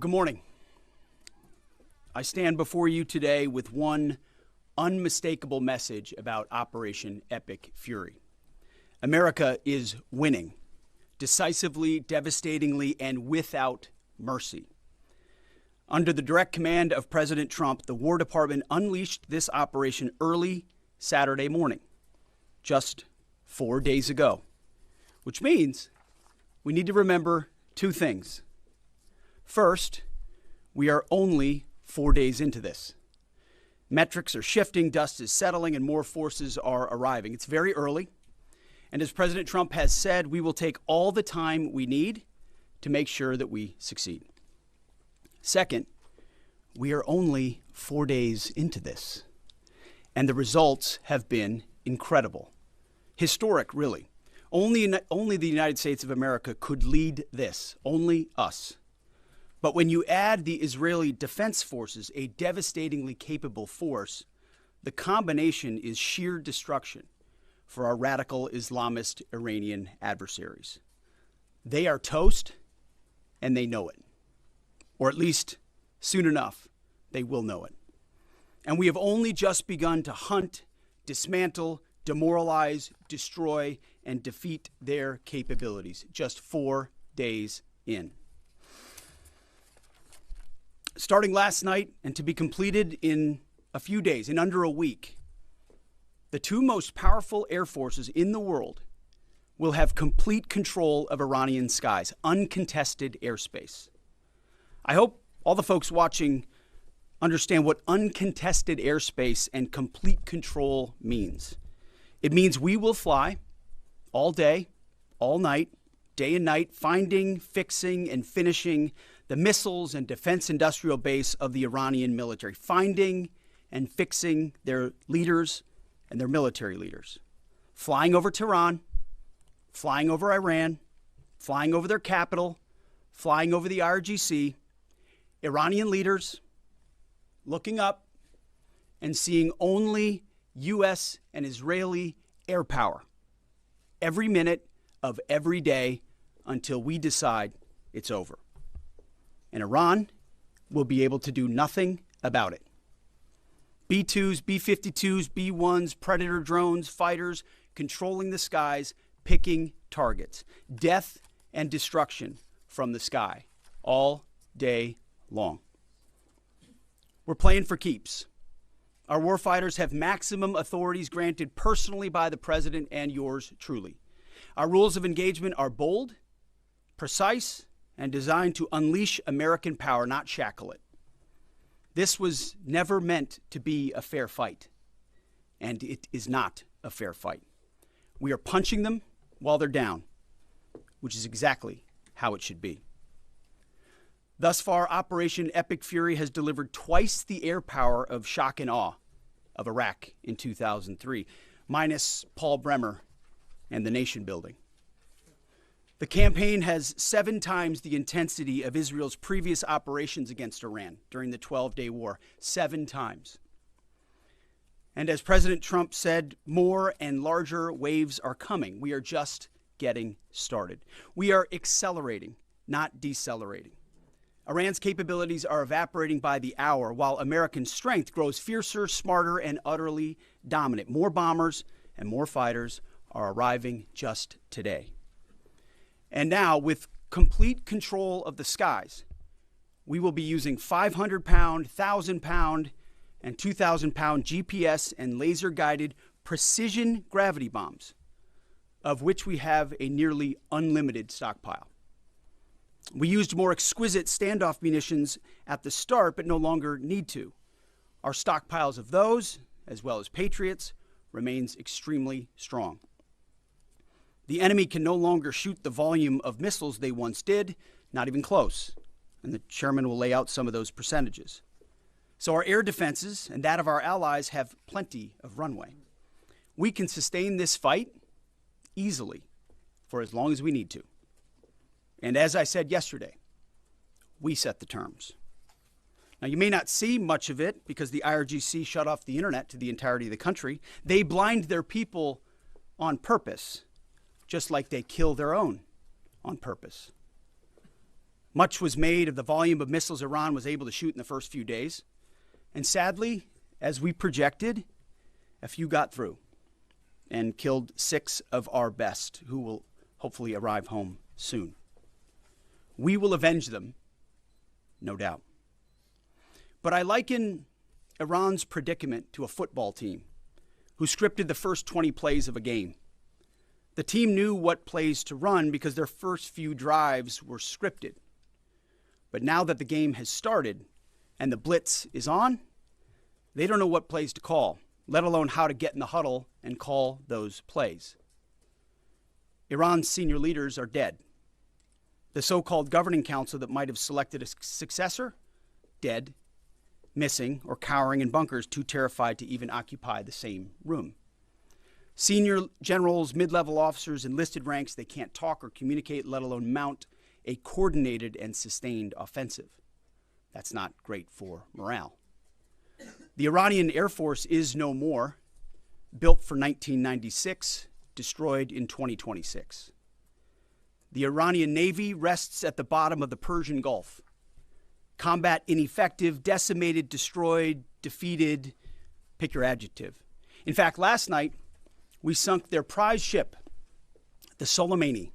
Good morning. I stand before you today with one unmistakable message about Operation Epic Fury. America is winning, decisively, devastatingly, and without mercy. Under the direct command of President Trump, the War Department unleashed this operation early Saturday morning, just 4 days ago, which means we need to remember two things. First, we are only 4 days into this. Metrics are shifting, dust is settling, and more forces are arriving. It's very early, and as President Trump has said, we will take all the time we need to make sure that we succeed. Second, we are only 4 days into this, and the results have been incredible. Historic, really. Only the United States of America could lead this, only us. But when you add the Israeli Defense Forces, a devastatingly capable force, the combination is sheer destruction for our radical Islamist Iranian adversaries. They are toast, and they know it. Or at least, soon enough, they will know it. And we have only just begun to hunt, dismantle, demoralize, destroy, and defeat their capabilities, just 4 days in. Starting last night and to be completed in a few days, in under a week, the two most powerful air forces in the world will have complete control of Iranian skies, uncontested airspace. I hope all the folks watching understand what uncontested airspace and complete control means. It means we will fly all day, all night, day and night, finding, fixing, and finishing the missiles and defense industrial base of the Iranian military, finding and fixing their leaders and their military leaders, flying over Tehran, flying over Iran, flying over their capital, flying over the IRGC, Iranian leaders looking up and seeing only U.S. and Israeli air power every minute of every day until we decide it's over. And Iran will be able to do nothing about it. B-2s, B-52s, B-1s, Predator drones, fighters, controlling the skies, picking targets. Death and destruction from the sky all day long. We're playing for keeps. Our warfighters have maximum authorities granted personally by the president and yours truly. Our rules of engagement are bold, precise, and designed to unleash American power, not shackle it. This was never meant to be a fair fight, and it is not a fair fight. We are punching them while they're down, which is exactly how it should be. Thus far, Operation Epic Fury has delivered twice the air power of shock and awe of Iraq in 2003, minus Paul Bremer and the nation building. The campaign has 7 times the intensity of Israel's previous operations against Iran during the 12-day war, 7 times. And as President Trump said, more and larger waves are coming. We are just getting started. We are accelerating, not decelerating. Iran's capabilities are evaporating by the hour, while American strength grows fiercer, smarter, and utterly dominant. More bombers and more fighters are arriving just today. And now, with complete control of the skies, we will be using 500-pound, 1,000-pound, and 2,000-pound GPS and laser-guided precision gravity bombs, of which we have a nearly unlimited stockpile. We used more exquisite standoff munitions at the start, but no longer need to. Our stockpiles of those, as well as Patriots, remains extremely strong. The enemy can no longer shoot the volume of missiles they once did, not even close. And the chairman will lay out some of those percentages. So our air defenses and that of our allies have plenty of runway. We can sustain this fight easily for as long as we need to. And as I said yesterday, we set the terms. Now, you may not see much of it because the IRGC shut off the internet to the entirety of the country. They blind their people on purpose, just like they kill their own on purpose. Much was made of the volume of missiles Iran was able to shoot in the first few days. And sadly, as we projected, a few got through and killed 6 of our best, who will hopefully arrive home soon. We will avenge them, no doubt. But I liken Iran's predicament to a football team who scripted the first 20 plays of a game. The team knew what plays to run because their first few drives were scripted. But now that the game has started and the blitz is on, they don't know what plays to call, let alone how to get in the huddle and call those plays. Iran's senior leaders are dead. The so-called governing council that might have selected a successor, dead, missing, or cowering in bunkers, too terrified to even occupy the same room. Senior generals, mid-level officers, enlisted ranks, they can't talk or communicate, let alone mount a coordinated and sustained offensive. That's not great for morale. The Iranian Air Force is no more, built for 1996, destroyed in 2026. The Iranian Navy rests at the bottom of the Persian Gulf. Combat ineffective, decimated, destroyed, defeated, pick your adjective. In fact, last night, we sunk their prize ship, the Soleimani.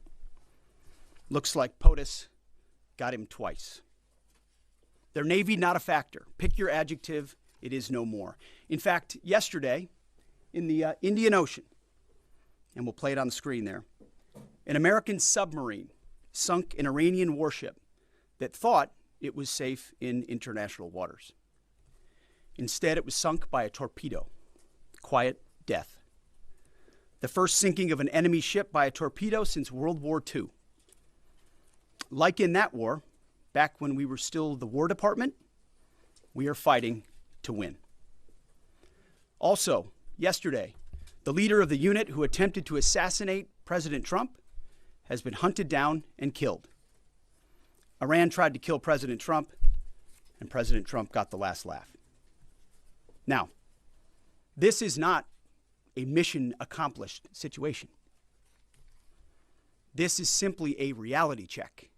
Looks like POTUS got him twice. Their Navy, not a factor. Pick your adjective, it is no more. In fact, yesterday, in the Indian Ocean, and we'll play it on the screen there, an American submarine sunk an Iranian warship that thought it was safe in international waters. Instead, it was sunk by a torpedo. Quiet death. The first sinking of an enemy ship by a torpedo since World War II. Like in that war, back when we were still the War Department, we are fighting to win. Also, yesterday, the leader of the unit who attempted to assassinate President Trump has been hunted down and killed. Iran tried to kill President Trump, and President Trump got the last laugh. Now, this is not a mission accomplished situation. This is simply a reality check.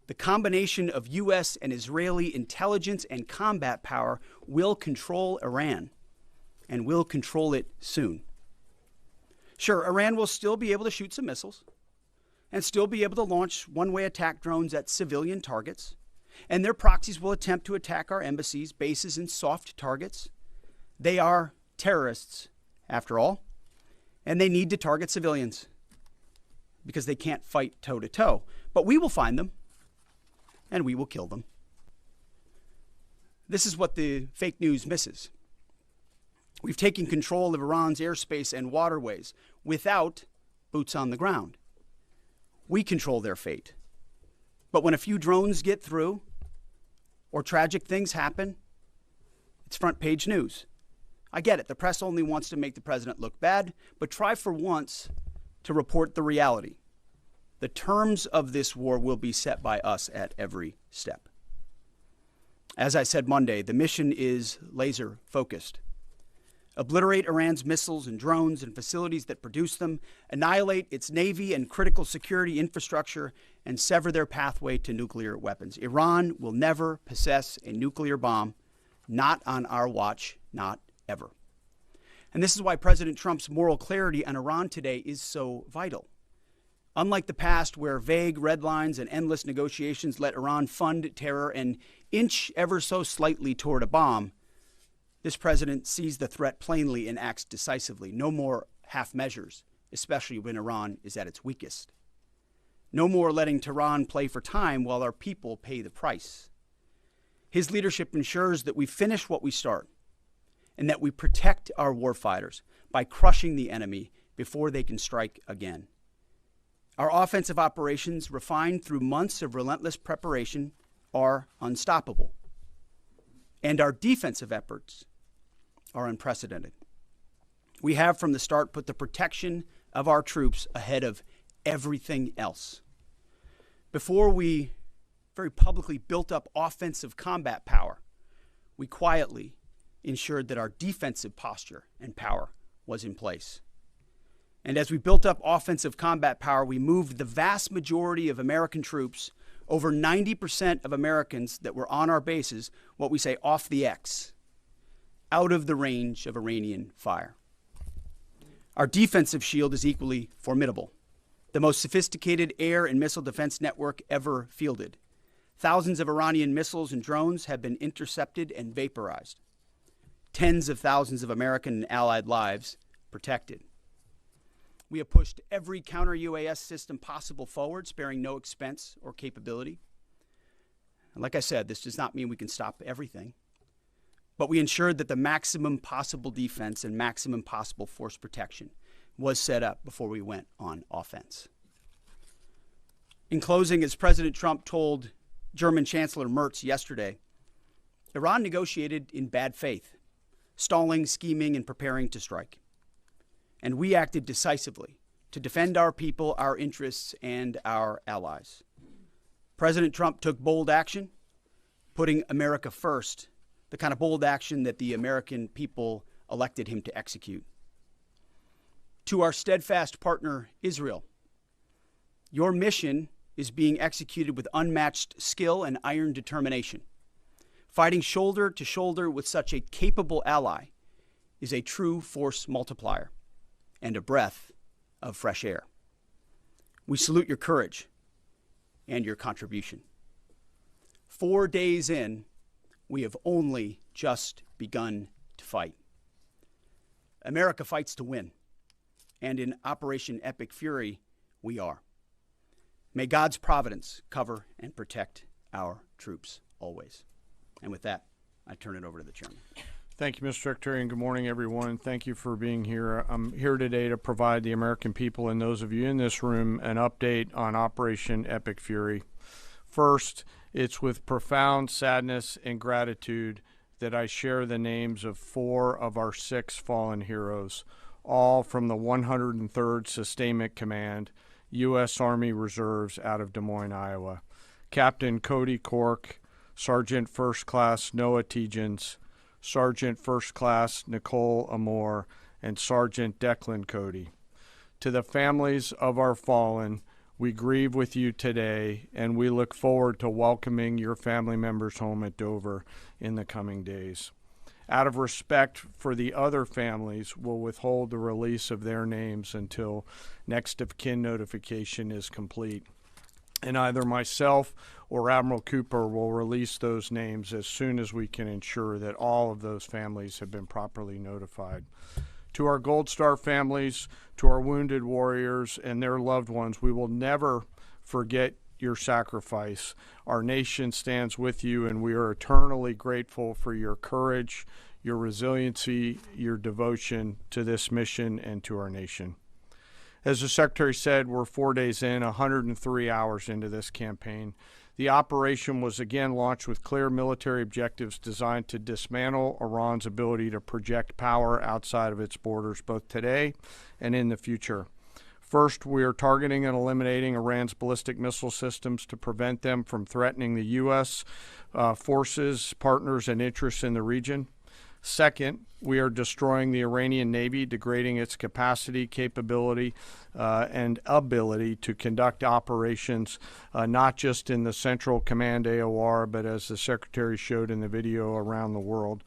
The combination of U.S. and Israeli intelligence and combat power will control Iran, and will control it soon. Sure, Iran will still be able to shoot some missiles and still be able to launch one-way attack drones at civilian targets, and their proxies will attempt to attack our embassies, bases, and soft targets. They are terrorists, after all, and they need to target civilians because they can't fight toe-to-toe. But we will find them, and we will kill them. This is what the fake news misses. We've taken control of Iran's airspace and waterways without boots on the ground. We control their fate. But when a few drones get through or tragic things happen, it's front page news. I get it. The press only wants to make the president look bad, but try for once to report the reality. The terms of this war will be set by us at every step. As I said Monday, the mission is laser focused. Obliterate Iran's missiles and drones and facilities that produce them, annihilate its navy and critical security infrastructure, and sever their pathway to nuclear weapons. Iran will never possess a nuclear bomb, not on our watch, not ever. And this is why President Trump's moral clarity on Iran today is so vital. Unlike the past, where vague red lines and endless negotiations let Iran fund terror and inch ever so slightly toward a bomb, this president sees the threat plainly and acts decisively. No more half measures, especially when Iran is at its weakest. No more letting Tehran play for time while our people pay the price. His leadership ensures that we finish what we start and that we protect our warfighters by crushing the enemy before they can strike again. Our offensive operations, refined through months of relentless preparation, are unstoppable. And our defensive efforts are unprecedented. We have from the start put the protection of our troops ahead of everything else. Before we very publicly built up offensive combat power, we quietly ensured that our defensive posture and power was in place. And as we built up offensive combat power, we moved the vast majority of American troops over 90% of Americans that were on our bases, what we say off the X, out of the range of Iranian fire. Our defensive shield is equally formidable, the most sophisticated air and missile defense network ever fielded. Thousands of Iranian missiles and drones have been intercepted and vaporized. Tens of thousands of American and allied lives protected. We have pushed every counter-UAS system possible forward, sparing no expense or capability. And like I said, this does not mean we can stop everything, but we ensured that the maximum possible defense and maximum possible force protection was set up before we went on offense. In closing, as President Trump told German Chancellor Merz yesterday, Iran negotiated in bad faith, stalling, scheming, and preparing to strike. And we acted decisively to defend our people, our interests, and our allies. President Trump took bold action, putting America first, the kind of bold action that the American people elected him to execute. To our steadfast partner, Israel, your mission is being executed with unmatched skill and iron determination. Fighting shoulder to shoulder with such a capable ally is a true force multiplier and a breath of fresh air. We salute your courage and your contribution. 4 days in, we have only just begun to fight. America fights to win, and in Operation Epic Fury, we are. May God's providence cover and protect our troops always. And with that, I turn it over to the chairman. Thank you, Mr. Secretary, and good morning, everyone. Thank you for being here. I'm here today to provide the American people and those of you in this room an update on Operation Epic Fury. First, it's with profound sadness and gratitude that I share the names of 4 of our 6 fallen heroes, all from the 103rd Sustainment Command, U.S. Army Reserves out of Des Moines, Iowa. Captain Cody Cork, Sergeant First Class Noah Tegens, Sergeant First Class Nicole Amore, and Sergeant Declan Cody. To the families of our fallen, we grieve with you today, and we look forward to welcoming your family members home at Dover in the coming days. Out of respect for the other families, we'll withhold the release of their names until next of kin notification is complete. And either myself or Admiral Cooper will release those names as soon as we can ensure that all of those families have been properly notified. To our Gold Star families, to our wounded warriors and their loved ones, we will never forget your sacrifice. Our nation stands with you, and we are eternally grateful for your courage, your resiliency, your devotion to this mission and to our nation. As the Secretary said, we're 4 days in, 103 hours into this campaign. The operation was again launched with clear military objectives designed to dismantle Iran's ability to project power outside of its borders, both today and in the future. First, we are targeting and eliminating Iran's ballistic missile systems to prevent them from threatening the U.S. Forces, partners, and interests in the region. Second, we are destroying the Iranian Navy, degrading its capacity, capability, and ability to conduct operations, not just in the Central Command AOR, but as the Secretary showed in the video, around the world.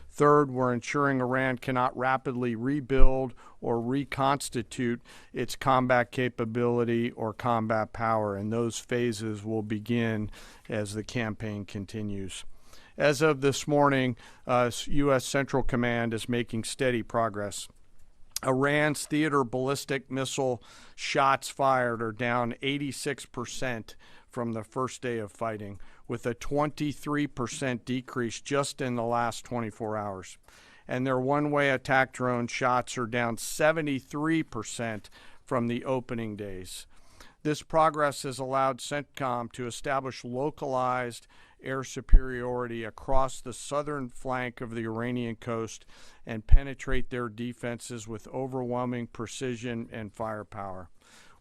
Third, we're ensuring Iran cannot rapidly rebuild or reconstitute its combat capability or combat power, and those phases will begin as the campaign continues. As of this morning, U.S. Central Command is making steady progress. Iran's theater ballistic missile shots fired are down 86% from the first day of fighting, with a 23% decrease just in the last 24 hours. And their one-way attack drone shots are down 73% from the opening days. This progress has allowed CENTCOM to establish localized air superiority across the southern flank of the Iranian coast and penetrate their defenses with overwhelming precision and firepower.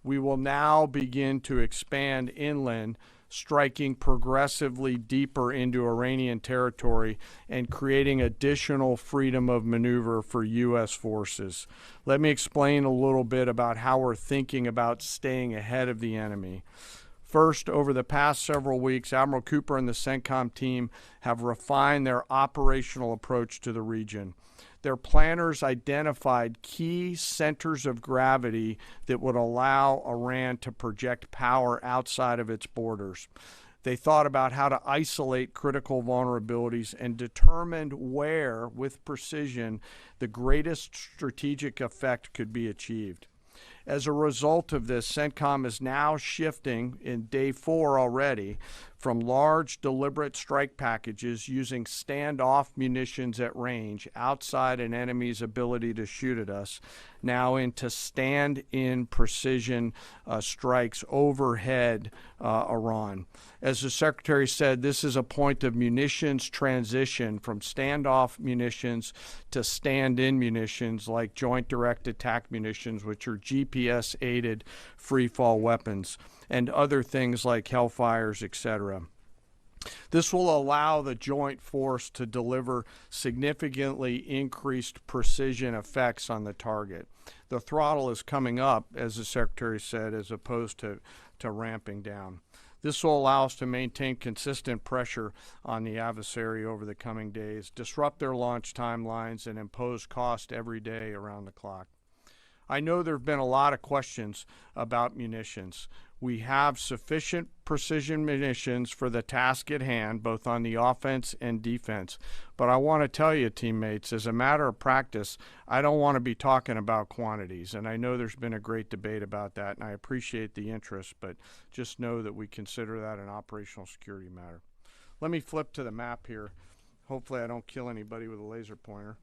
We will now begin to expand inland, striking progressively deeper into Iranian territory and creating additional freedom of maneuver for U.S. forces. Let me explain a little bit about how we're thinking about staying ahead of the enemy. First, over the past several weeks, Admiral Cooper and the CENTCOM team have refined their operational approach to the region. Their planners identified key centers of gravity that would allow Iran to project power outside of its borders. They thought about how to isolate critical vulnerabilities and determined where, with precision, the greatest strategic effect could be achieved. As a result of this, CENTCOM is now shifting in day 4 already from large deliberate strike packages using standoff munitions at range outside an enemy's ability to shoot at us, now into stand-in precision strikes overhead Iran. As the Secretary said, this is a point of munitions transition from standoff munitions to stand-in munitions like joint direct attack munitions, which are GPS-aided free-fall weapons, and other things like Hellfires, etc. This will allow the joint force to deliver significantly increased precision effects on the target. The throttle is coming up, as the Secretary said, as opposed to ramping down. This will allow us to maintain consistent pressure on the adversary over the coming days, disrupt their launch timelines, and impose cost every day around the clock. I know there have been a lot of questions about munitions. We have sufficient precision munitions for the task at hand, both on the offense and defense. But I want to tell you, teammates, as a matter of practice, I don't want to be talking about quantities. And I know there's been a great debate about that, and I appreciate the interest, but just know that we consider that an operational security matter. Let me flip to the map here. Hopefully I don't kill anybody with a laser pointer.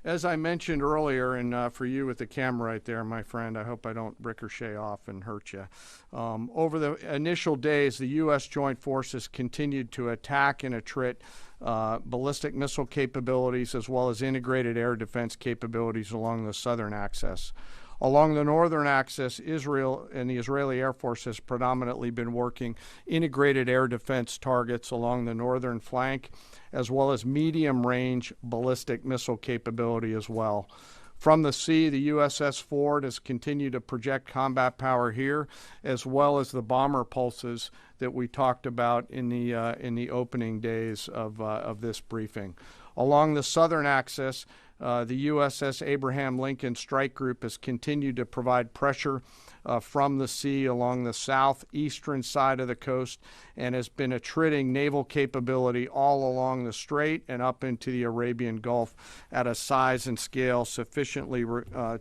As I mentioned earlier, and for you with the camera right there, my friend, I hope I don't ricochet off and hurt you. Over the initial days, the U.S. Joint Forces continued to attack and attrit ballistic missile capabilities as well as integrated air defense capabilities along the southern axis. Along the northern axis, Israel and the Israeli Air Force has predominantly been working integrated air defense targets along the northern flank, as well as medium-range ballistic missile capability as well. From the sea, the USS Ford has continued to project combat power here, as well as the bomber pulses that we talked about in the opening days of this briefing. Along the southern axis, the USS Abraham Lincoln Strike Group has continued to provide pressure from the sea along the southeastern side of the coast and has been attriting naval capability all along the strait and up into the Arabian Gulf at a size and scale sufficiently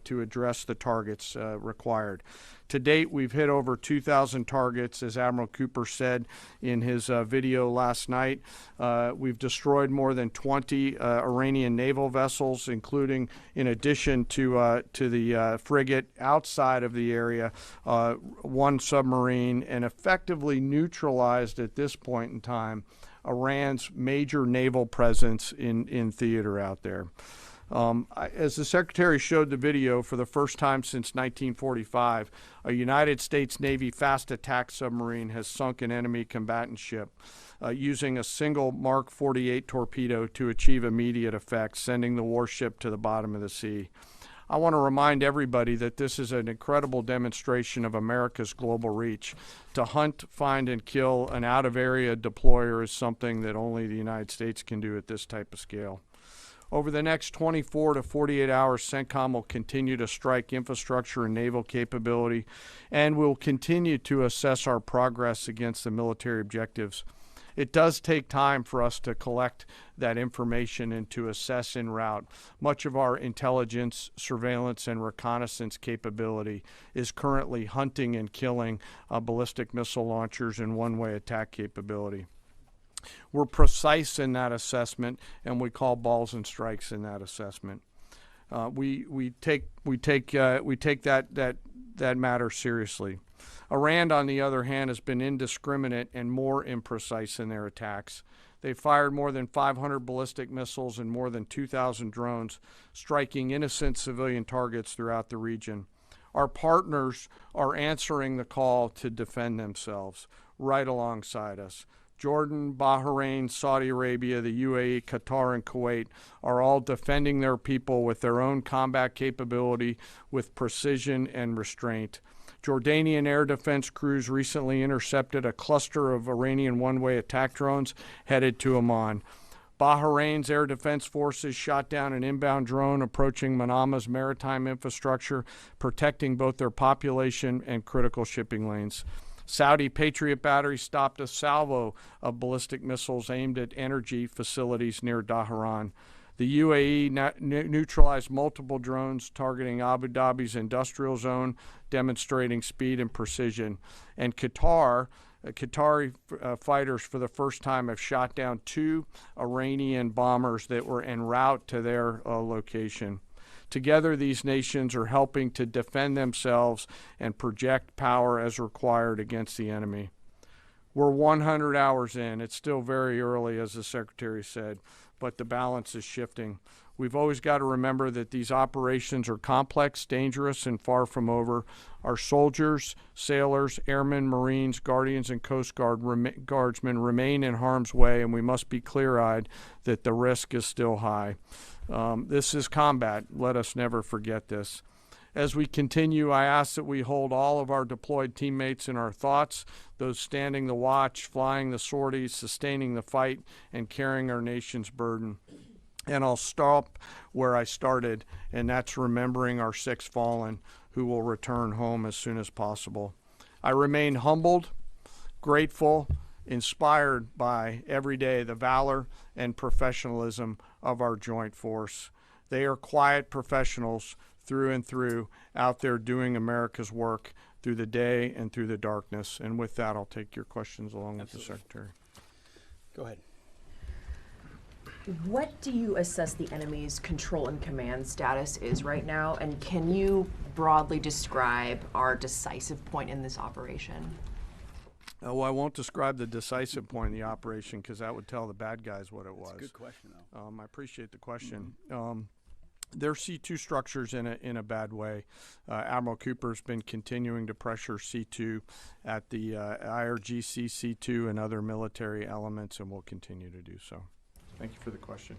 to address the targets required. To date, we've hit over 2,000 targets, as Admiral Cooper said in his video last night. We've destroyed more than 20 Iranian naval vessels, including, in addition to the frigate outside of the area, one submarine, and effectively neutralized at this point in time Iran's major naval presence in theater out there. As the Secretary showed the video, for the first time since 1945, a United States Navy fast attack submarine has sunk an enemy combatant ship using a single Mark 48 torpedo to achieve immediate effect, sending the warship to the bottom of the sea. I want to remind everybody that this is an incredible demonstration of America's global reach. To hunt, find, and kill an out-of-area deployer is something that only the United States can do at this type of scale. Over the next 24 to 48 hours, CENTCOM will continue to strike infrastructure and naval capability, and will continue to assess our progress against the military objectives. It does take time for us to collect that information and to assess en route. Much of our intelligence, surveillance, and reconnaissance capability is currently hunting and killing ballistic missile launchers and one-way attack capability. We're precise in that assessment, and we call balls and strikes in that assessment. We take that matter seriously. Iran, on the other hand, has been indiscriminate and more imprecise in their attacks. They fired more than 500 ballistic missiles and more than 2,000 drones, striking innocent civilian targets throughout the region. Our partners are answering the call to defend themselves right alongside us. Jordan, Bahrain, Saudi Arabia, the UAE, Qatar, and Kuwait are all defending their people with their own combat capability, with precision and restraint. Jordanian air defense crews recently intercepted a cluster of Iranian one-way attack drones headed to Amman. Bahrain's air defense forces shot down an inbound drone approaching Manama's maritime infrastructure, protecting both their population and critical shipping lanes. Saudi Patriot batteries stopped a salvo of ballistic missiles aimed at energy facilities near Tehran. The UAE neutralized multiple drones targeting Abu Dhabi's industrial zone, demonstrating speed and precision. And Qatari fighters for the first time have shot down 2 Iranian bombers that were en route to their location. Together, these nations are helping to defend themselves and project power as required against the enemy. We're 100 hours in. It's still very early, as the Secretary said, but the balance is shifting. We've always got to remember that these operations are complex, dangerous, and far from over. Our soldiers, sailors, airmen, Marines, Guardians, and Coast Guardsmen remain in harm's way, and we must be clear-eyed that the risk is still high. This is combat. Let us never forget this. As we continue, I ask that we hold all of our deployed teammates in our thoughts, those standing the watch, flying the sorties, sustaining the fight, and carrying our nation's burden. And I'll stop where I started, and that's remembering our 6 fallen who will return home as soon as possible. I remain humbled, grateful, inspired by every day the valor and professionalism of our joint force. They are quiet professionals through and through, out there doing America's work through the day and through the darkness. And with that, I'll take your questions along with the Secretary. Go ahead. What do you assess the enemy's control and command status is right now? And can you broadly describe our decisive point in this operation? Well, I won't describe the decisive point in the operation because that would tell the bad guys what it was. That's a good question, though. I appreciate the question. Their C2 structures in a bad way. Admiral Cooper's been continuing to pressure C2 at the IRGC C2 and other military elements, and will continue to do so. Thank you for the question.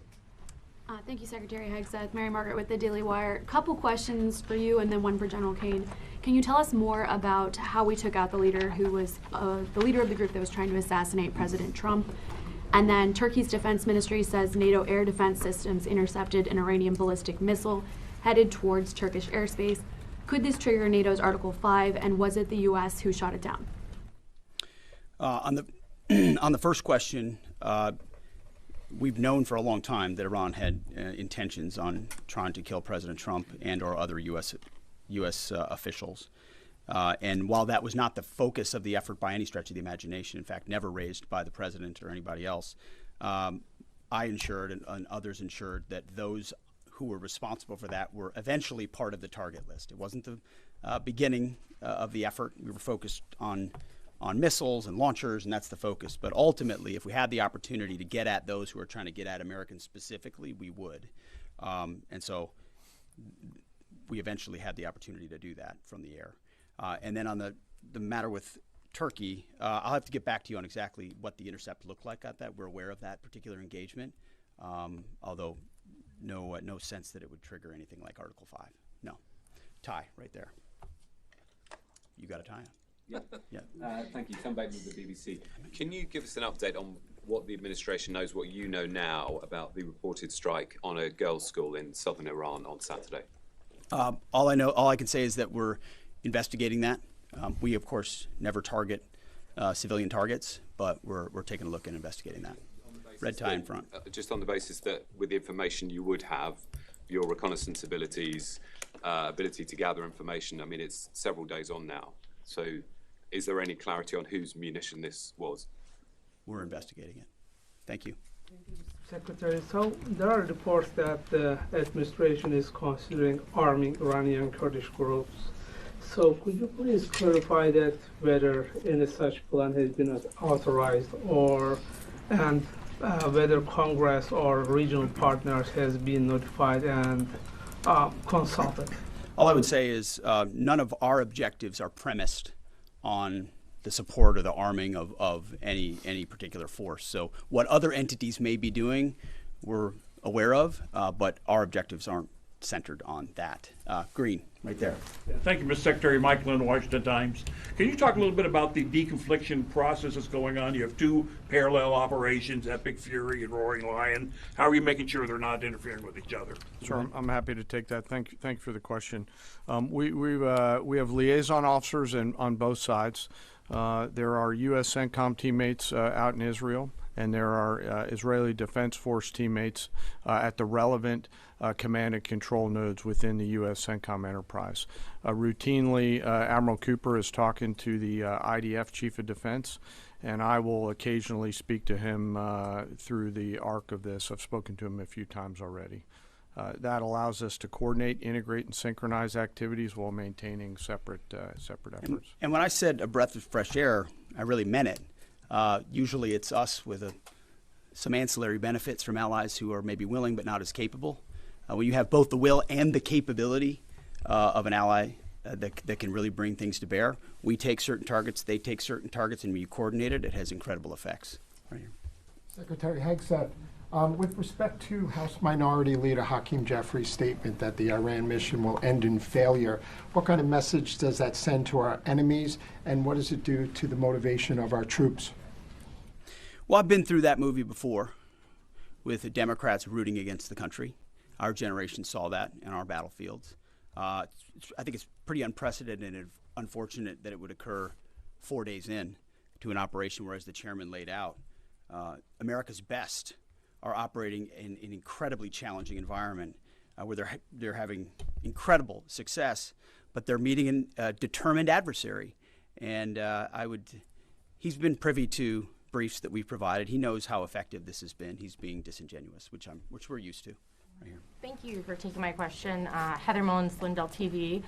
Thank you, Secretary Hegseth. Mary Margaret with the Daily Wire. Couple questions for you and then one for General Caine. Can you tell us more about how we took out the leader who was the leader of the group that was trying to assassinate President Trump? And then Turkey's defense ministry says NATO air defense systems intercepted an Iranian ballistic missile headed towards Turkish airspace. Could this trigger NATO's Article 5, and was it the U.S. who shot it down? On the first question, we've known for a long time that Iran had intentions on trying to kill President Trump and or other U.S. Officials. And while that was not the focus of the effort by any stretch of the imagination, in fact, never raised by the president or anybody else, I ensured and others ensured that those who were responsible for that were eventually part of the target list. It wasn't the beginning of the effort. We were focused on missiles and launchers, and that's the focus. But ultimately, if we had the opportunity to get at those who are trying to get at Americans specifically, we would. And so we eventually had the opportunity to do that from the air. And then on the matter with Turkey, I'll have to get back to you on exactly what the intercept looked like at that. We're aware of that particular engagement, although no sense that it would trigger anything like Article 5. No. Tie right there. You got a tie on? Yeah. Thank you. Tom Bateman with the BBC. Can you give us an update on what the administration knows, what you know now about the reported strike on a girls' school in southern Iran on Saturday? All I can say is that we're investigating that. We, of course, never target civilian targets, but we're taking a look and investigating that. Red tie in front. Just on the basis that with the information you would have, your reconnaissance abilities, ability to gather information, I mean, it's several days on now. So is there any clarity on whose munition this was? We're investigating it. Thank you. Secretary, so there are reports that the administration is considering arming Iranian Kurdish groups. So could you please clarify that whether any such plan has been authorized and whether Congress or regional partners has been notified and consulted? All I would say is none of our objectives are premised on the support or the arming of any particular force. So what other entities may be doing, we're aware of, but our objectives aren't centered on that. Green, right there. Thank you, Mr. Secretary. Mike Lynn, Washington Times. Can you talk a little bit about the deconfliction process that's going on? You have two parallel operations, Epic Fury and Roaring Lion. How are you making sure they're not interfering with each other? Sure, I'm happy to take that. Thank you for the question. We have liaison officers on both sides. There are U.S. CENTCOM teammates out in Israel, and there are Israeli Defense Force teammates at the relevant command and control nodes within the U.S. CENTCOM enterprise. Routinely, Admiral Cooper is talking to the IDF Chief of Defense, and I will occasionally speak to him through the arc of this. I've spoken to him a few times already. That allows us to coordinate, integrate, and synchronize activities while maintaining separate efforts. And when I said a breath of fresh air, I really meant it. Usually it's us with some ancillary benefits from allies who are maybe willing but not as capable. When you have both the will and the capability of an ally that can really bring things to bear, we take certain targets, they take certain targets, and we coordinate it. It has incredible effects. Right here. Secretary Hegseth, with respect to House Minority Leader Hakeem Jeffries' statement that the Iran mission will end in failure, what kind of message does that send to our enemies, and what does it do to the motivation of our troops? Well, I've been through that movie before with the Democrats rooting against the country. Our generation saw that in our battlefields. I think it's pretty unprecedented and unfortunate that it would occur 4 days in to an operation where, as the chairman laid out, America's best are operating in an incredibly challenging environment where they're having incredible success, but they're meeting a determined adversary. And he's been privy to briefs that we've provided. He knows how effective this has been. He's being disingenuous, which we're used to. Right here. Thank you for taking my question. Heather Mullins, Lindell TV.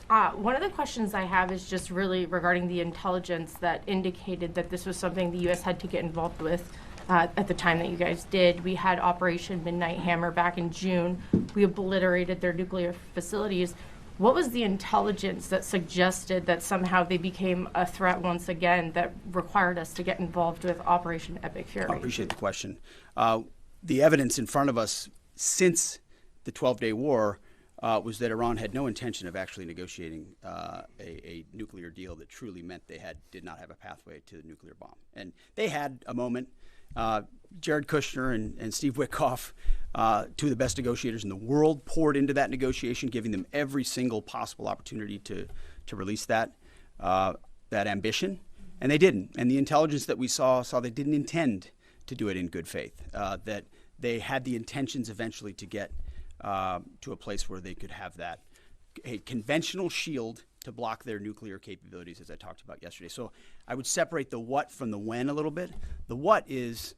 One of the questions I have is just really regarding the intelligence that indicated that this was something the U.S. had to get involved with at the time that you guys did. We had Operation Midnight Hammer back in June. We obliterated their nuclear facilities. What was the intelligence that suggested that somehow they became a threat once again that required us to get involved with Operation Epic Fury? I appreciate the question. The evidence in front of us since the 12-day war was that Iran had no intention of actually negotiating a nuclear deal that truly meant they did not have a pathway to the nuclear bomb. And they had a moment. Jared Kushner and Steve Witkoff, two of the best negotiators in the world, poured into that negotiation, giving them every single possible opportunity to release that ambition, and they didn't. And the intelligence that we saw they didn't intend to do it in good faith, that they had the intentions eventually to get to a place where they could have a conventional shield to block their nuclear capabilities, as I talked about yesterday. So I would separate the what from the when a little bit. The what is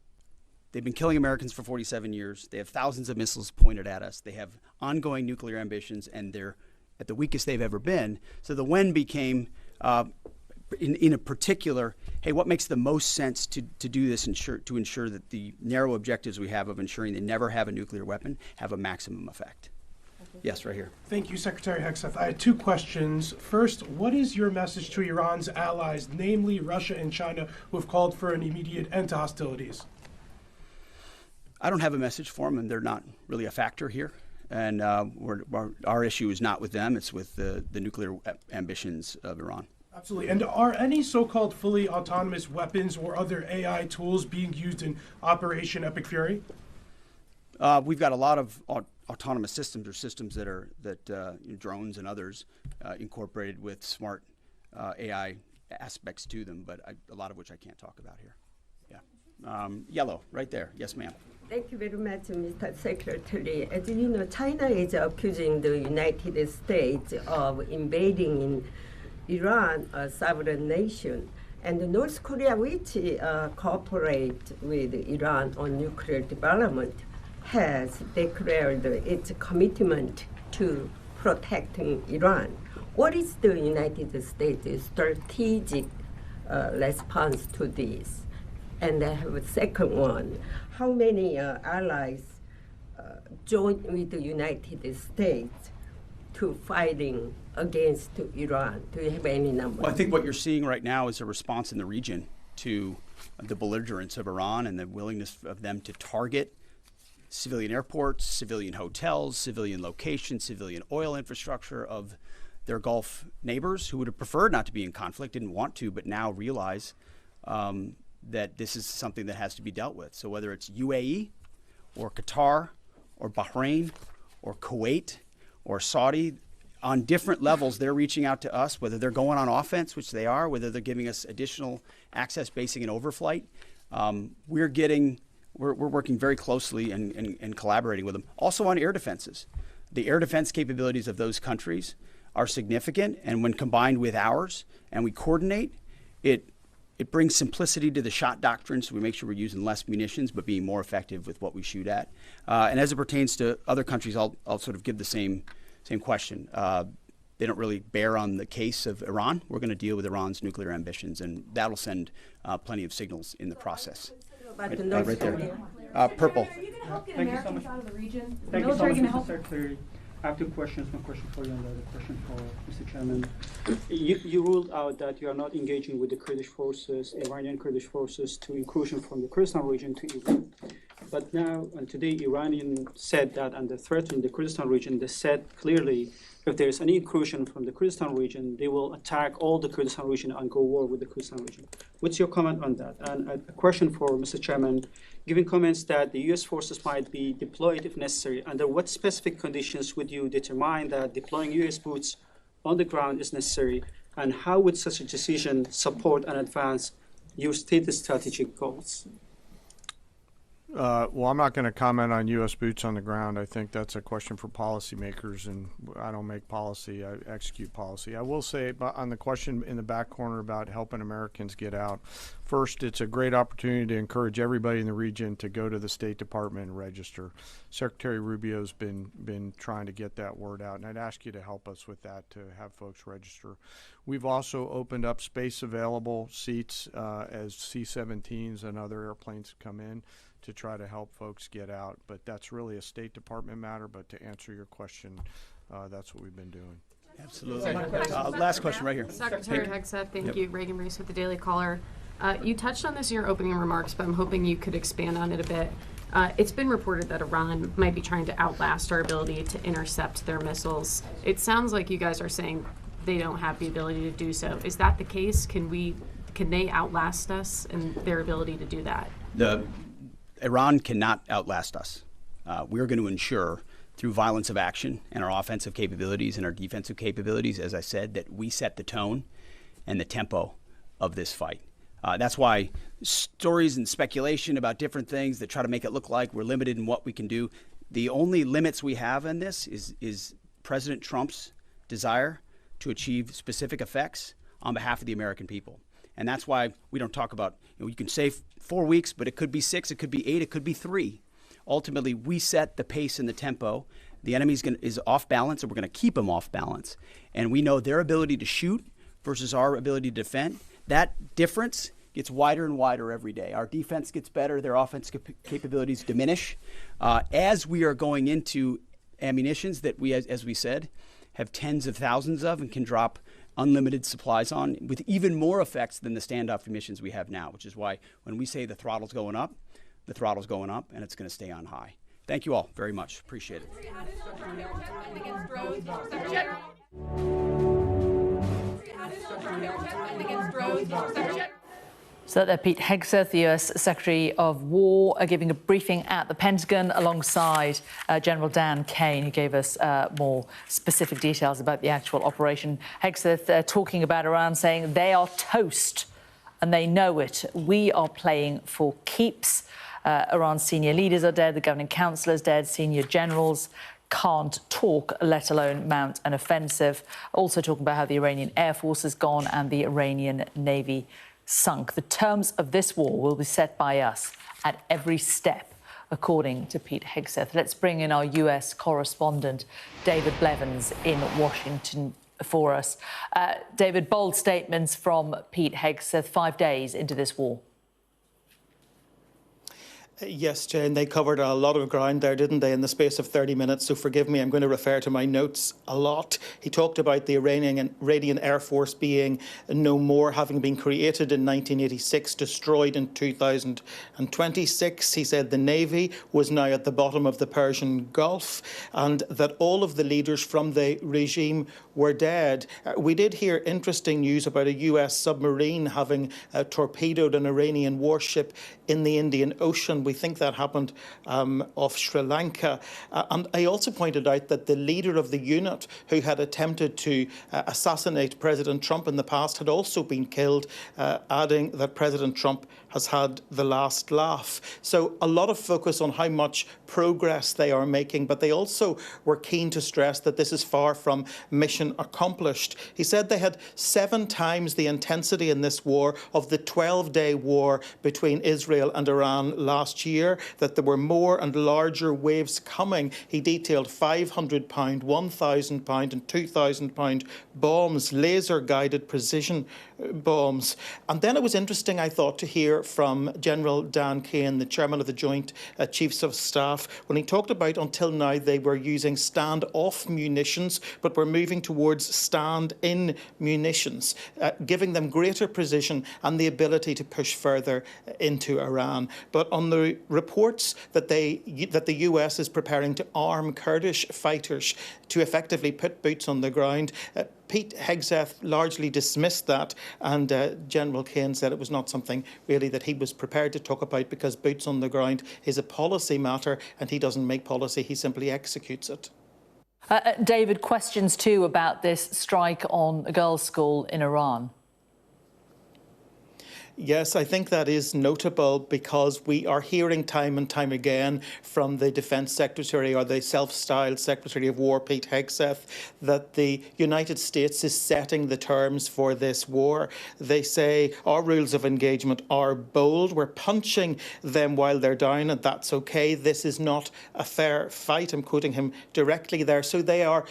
they've been killing Americans for 47 years. They have thousands of missiles pointed at us. They have ongoing nuclear ambitions, and they're at the weakest they've ever been. So the when became, in a particular, hey, what makes the most sense to do this to ensure that the narrow objectives we have of ensuring they never have a nuclear weapon have a maximum effect? Yes, right here. Thank you, Secretary Hegseth. I had two questions. First, what is your message to Iran's allies, namely Russia and China, who have called for an immediate end to hostilities? I don't have a message for them, and they're not really a factor here. And our issue is not with them. It's with the nuclear ambitions of Iran. Absolutely. And are any so-called fully autonomous weapons or other AI tools being used in Operation Epic Fury? We've got a lot of autonomous systems, or systems that drones and others incorporated with smart AI aspects to them, but a lot of which I can't talk about here. Yeah. Yellow, right there. Yes, ma'am. Thank you very much, Mr. Secretary. As you know, China is accusing the United States of invading in Iran, a sovereign nation, and North Korea, which cooperate with Iran on nuclear development, has declared its commitment to protecting Iran. What is the United States' strategic response to this? And I have a second one. How many allies join with the United States to fighting against Iran? Do you have any numbers? Well, I think what you're seeing right now is a response in the region to the belligerence of Iran and the willingness of them to target civilian airports, civilian hotels, civilian locations, civilian oil infrastructure of their Gulf neighbors who would have preferred not to be in conflict, didn't want to, but now realize that this is something that has to be dealt with. So whether it's UAE or Qatar or Bahrain or Kuwait or Saudi, on different levels, they're reaching out to us, whether they're going on offense, which they are, whether they're giving us additional access, basing, and overflight. We're working very closely and collaborating with them. Also on air defenses. The air defense capabilities of those countries are significant, and when combined with ours and we coordinate, it brings simplicity to the shot doctrine, so we make sure we're using less munitions but being more effective with what we shoot at. And as it pertains to other countries, I'll sort of give the same question. They don't really bear on the case of Iran. We're going to deal with Iran's nuclear ambitions, and that'll send plenty of signals in the process. Right there. Purple. Are you going to help get Americans out of the region? Is the military going to help? Secretary, I have two questions. One question for you and the other question for Mr. Chairman. You ruled out that you are not engaging with the Kurdish forces, Iranian Kurdish forces, to incursion from the Kurdistan region to Iran. But now, and today, Iranian said that under threatening the Kurdistan region, they said clearly if there is any incursion from the Kurdistan region, they will attack all the Kurdistan region and go war with the Kurdistan region. What's your comment on that? And a question for Mr. Chairman, given comments that the U.S. forces might be deployed if necessary, under what specific conditions would you determine that deploying U.S. boots on the ground is necessary, and how would such a decision support and advance your stated strategic goals? Well, I'm not going to comment on U.S. boots on the ground. I think that's a question for policymakers, and I don't make policy, I execute policy. I will say on the question in the back corner about helping Americans get out, first, it's a great opportunity to encourage everybody in the region to go to the State Department and register. Secretary Rubio's been trying to get that word out, and I'd ask you to help us with that, to have folks register. We've also opened up space available seats as C-17s and other airplanes come in to try to help folks get out. But that's really a State Department matter. But to answer your question, that's what we've been doing. Absolutely. Last question right here. Secretary Hegseth, thank you. Reagan Reese with the Daily Caller. You touched on this in your opening remarks, but I'm hoping you could expand on it a bit. It's been reported that Iran might be trying to outlast our ability to intercept their missiles. It sounds like you guys are saying they don't have the ability to do so. Is that the case? Can they outlast us in their ability to do that? Iran cannot outlast us. We're going to ensure through violence of action and our offensive capabilities and our defensive capabilities, as I said, that we set the tone and the tempo of this fight. That's why stories and speculation about different things that try to make it look like we're limited in what we can do. The only limits we have in this is President Trump's desire to achieve specific effects on behalf of the American people. And that's why we don't talk about, you can say 4 weeks, but it could be 6, it could be 8, it could be 3. Ultimately, we set the pace and the tempo. The enemy is off balance, and we're going to keep them off balance. And we know their ability to shoot versus our ability to defend. That difference gets wider and wider every day. Our defense gets better, their offense capabilities diminish. As we are going into ammunitions that we, as we said, have tens of thousands of and can drop unlimited supplies on with even more effects than the standoff emissions we have now, which is why when we say the throttle's going up, the throttle's going up and it's going to stay on high. Thank you all very much. Appreciate it. So that Pete Hegseth, the US Secretary of War, giving a briefing at the Pentagon alongside General Dan Caine, who gave us more specific details about the actual operation. Hegseth talking about Iran, saying they are toast and they know it. We are playing for keeps. Iran's senior leaders are dead, the governing council is dead, senior generals can't talk, let alone mount an offensive. Also talking about how the Iranian Air Force is gone and the Iranian Navy sunk. The terms of this war will be set by us at every step, according to Pete Hegseth. Let's bring in our US correspondent, David Blevins, in Washington for us. David, bold statements from Pete Hegseth 5 days into this war. Yes, Jane, they covered a lot of ground there, didn't they, in the space of 30 minutes, so forgive me, I'm going to refer to my notes a lot. He talked about the Iranian Air Force being no more, having been created in 1986, destroyed in 2026. He said the Navy was now at the bottom of the Persian Gulf and that all of the leaders from the regime were dead. We did hear interesting news about a US submarine having torpedoed an Iranian warship in the Indian Ocean. We think that happened off Sri Lanka. And I also pointed out that the leader of the unit who had attempted to assassinate President Trump in the past had also been killed, adding that President Trump has had the last laugh. So a lot of focus on how much progress they are making, but they also were keen to stress that this is far from mission accomplished. He said they had 7 times the intensity in this war of the 12-day war between Israel and Iran last year, that there were more and larger waves coming. He detailed £500, £1,000 and £2,000 bombs, laser-guided precision bombs. And then it was interesting, I thought, to hear from General Dan Caine, the chairman of the Joint Chiefs of Staff, when he talked about until now they were using stand-off munitions, but were moving towards stand-in munitions, giving them greater precision and the ability to push further into Iran. But on the reports that the US is preparing to arm Kurdish fighters to effectively put boots on the ground, Pete Hegseth largely dismissed that, and General Caine said it was not something really that he was prepared to talk about because boots on the ground is a policy matter and he doesn't make policy, he simply executes it. David, questions too about this strike on a girls' school in Iran. Yes, I think that is notable because we are hearing time and time again from the Defence Secretary or the self-styled Secretary of War, Pete Hegseth, that the United States is setting the terms for this war. They say our rules of engagement are bold. We're punching them while they're down, and that's okay. This is not a fair fight. I'm quoting him directly there. So they are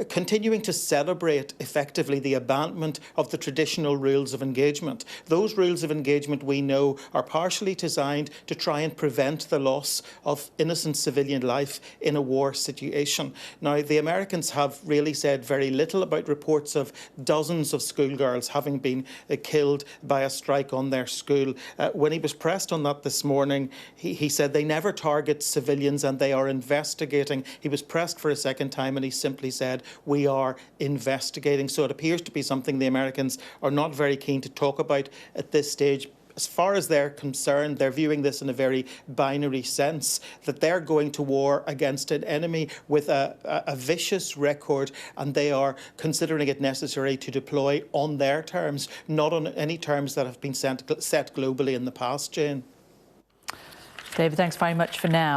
continuing to celebrate effectively the abandonment of the traditional rules of engagement. Those rules of engagement, we know, are partially designed to try and prevent the loss of innocent civilian life in a war situation. Now, the Americans have really said very little about reports of dozens of schoolgirls having been killed by a strike on their school. When he was pressed on that this morning, he said they never target civilians and they are investigating. He was pressed for a second time and he simply said, we are investigating. So it appears to be something the Americans are not very keen to talk about at this stage. As far as they're concerned, they're viewing this in a very binary sense, that they're going to war against an enemy with a vicious record, and they are considering it necessary to deploy on their terms, not on any terms that have been set globally in the past, Jane. David, thanks very much for now.